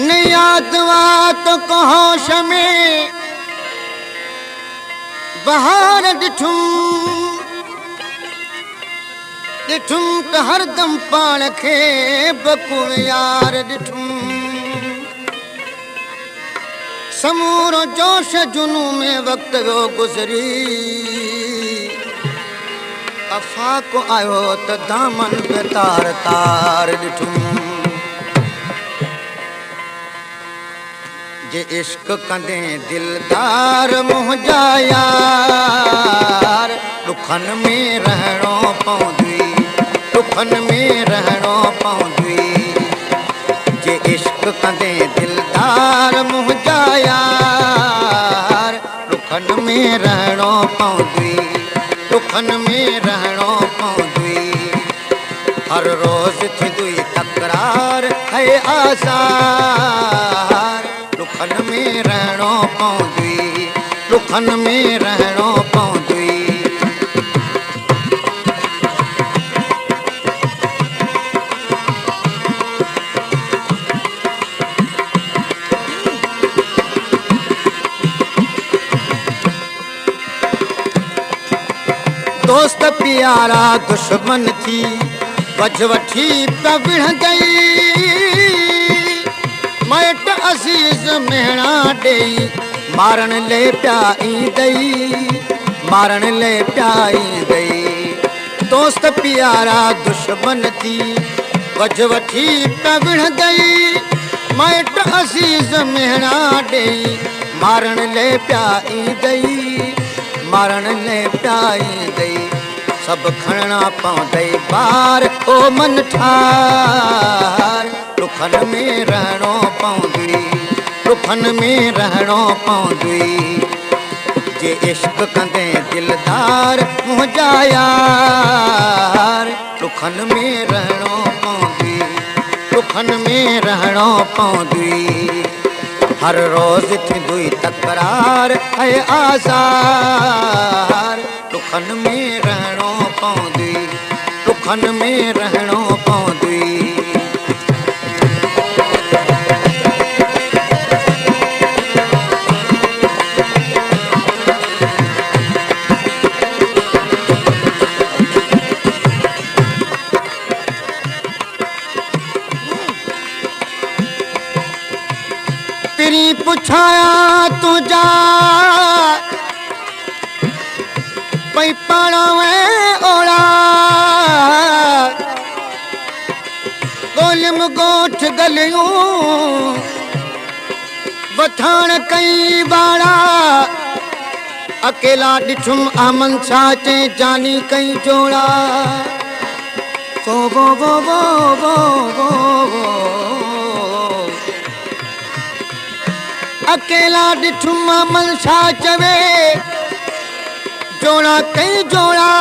यादवात को होश में बहार ॾिठुम ॾिठुम त हरदम पाण खे बकुव यार ॾिठुम समूरो जोश जुनू में वक्त वो गुज़री अफ़ाक आयो त दामन पे तार तार ॾिठुम जे इश्क कंदे दिलदार मुंहिंजा यार दुखन में रहणो पवंदी दुखन में रहणो पवंदी जे इश्क कंदे दिलदार मुंहिंजा यार दुखन में रहणो पवंदी दुखन में रहणो पवंदी हर रोज़ थींदी तकरार है आसार दुखन में रहणो पवंदी दुखन में रहणो पवंदी दोस्त प्यारा दुश्मन थी वज वठी त विढ़ंदई मैट अज़ीज़ मेहणा ॾेई मारण ले प्या ईंदई मारण ले प्या ईंदई दोस्त प्यारा दुश्मन थी वज वठी त विढ़ंदई मैट अज़ीज़ मेहणा ॾेई मारण ले प्या ईंदई मारण ले प्या ईंदई सब खणना पवंदई बार ओ मन ठार दुखन में रहणो पवंदी दुखन में रहणो पवंदी जे इश्क कंदे दिलदार मुंहिंजा यार दुखन में रहणो पवंदी दुखन में रहणो पवंदी हर रोज़ थींदी तकरार है आज़ार दुखन में रहणो पवंदी दुखन में रहणो पवंदी तेरी पुछाया तुझा पई पाणवे ओड़ा गोलम गोठ गलियूं बथाण कई बाड़ा अकेला ॾिठुम आमन छाचे जानी कई जोड़ा वो वो वो वो वो वो अकेला ॾिठुम आमन छा चवे जोड़ा कई जोड़ा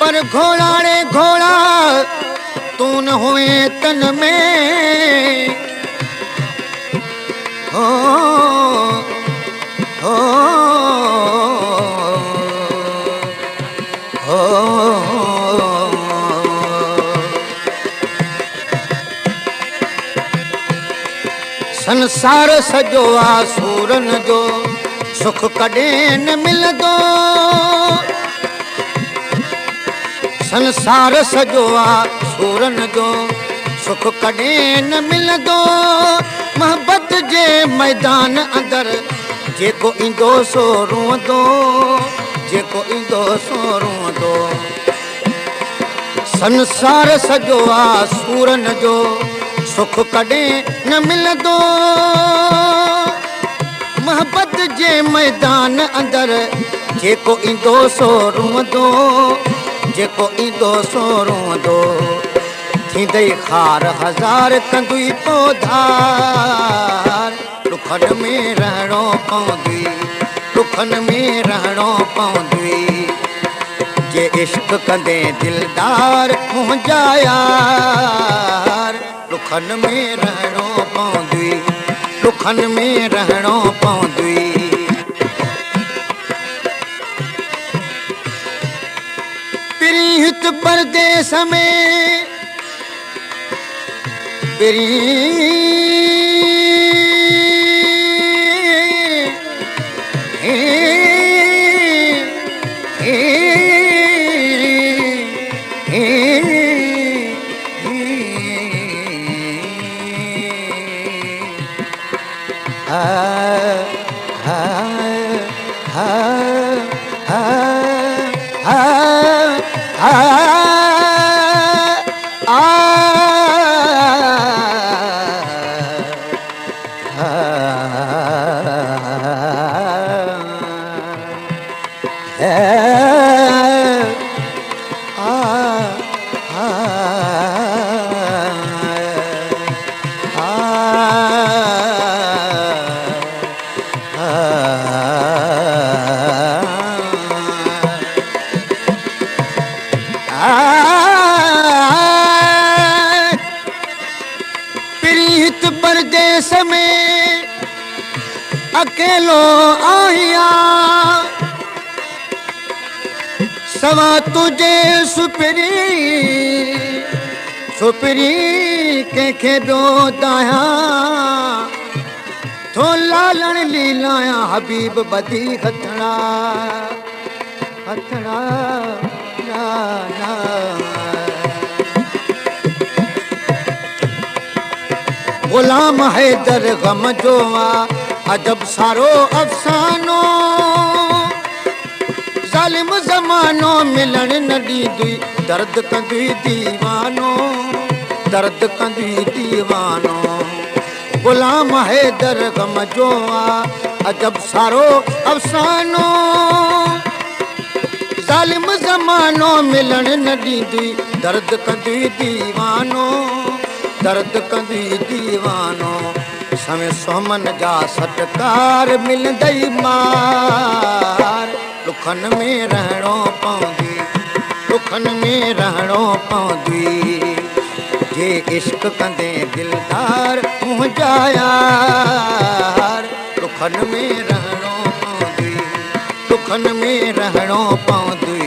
पर घोड़ाड़े घोड़ा तू न हुए तन में हो हो हो संसार सजो आ सूरन जो सुख कॾहिं न मिलंदो संसार सजो आ सूरन जो सुख कॾहिं न मिलंदो मोहब्बत जे मैदान अंदर जेको ईंदो सो रोंदो जेको ईंदो सो रोंदो संसार सजो आ सूरन जो सुख कॾहिं न मिलंदो मोहब्बत जे मैदान अंदर जेको ईंदो सो रोंदो जेको ईंदो सो रोंदो थींदई खार हज़ार कंदुई पोधार दुखन में रहणो पवंदी दुखन में रहणो पवंदी जे इश्क कंदे दिलदार मुंहिंजा यार दुखन में रहणो पवंदी दुखन में रहणो पवंदी प्रीत परदेस में प्रीत परदेस में अकेलो आया सवा तुझे सुपरी सुपरी कंहिंखे ॿियो दाया थो लालण लीलाया हबीब बदी हथड़ा हथड़ा ना ना गुलाम हैदर गम जो अजब सारो अफसानो जालिम ज़मानो मिलण न ॾींदी दर्द कंदी दीवानो दर्द कंदी दीवानो गुलाम हैदर गम जो अजब सारो अफसानो जालिम ज़मानो मिलण न ॾींदी दर्द कंदी दीवानो दर्द कंदी दीवानो समय सोमन जा सटकार मिलंदई मार दुखन में रहणो पवंदी दुखन में रहणो पवंदी जे इश्क कंदे दिलदार मुंहिंजा यार दुखन में रहणो पवंदी दुखन में रहणो पवंदी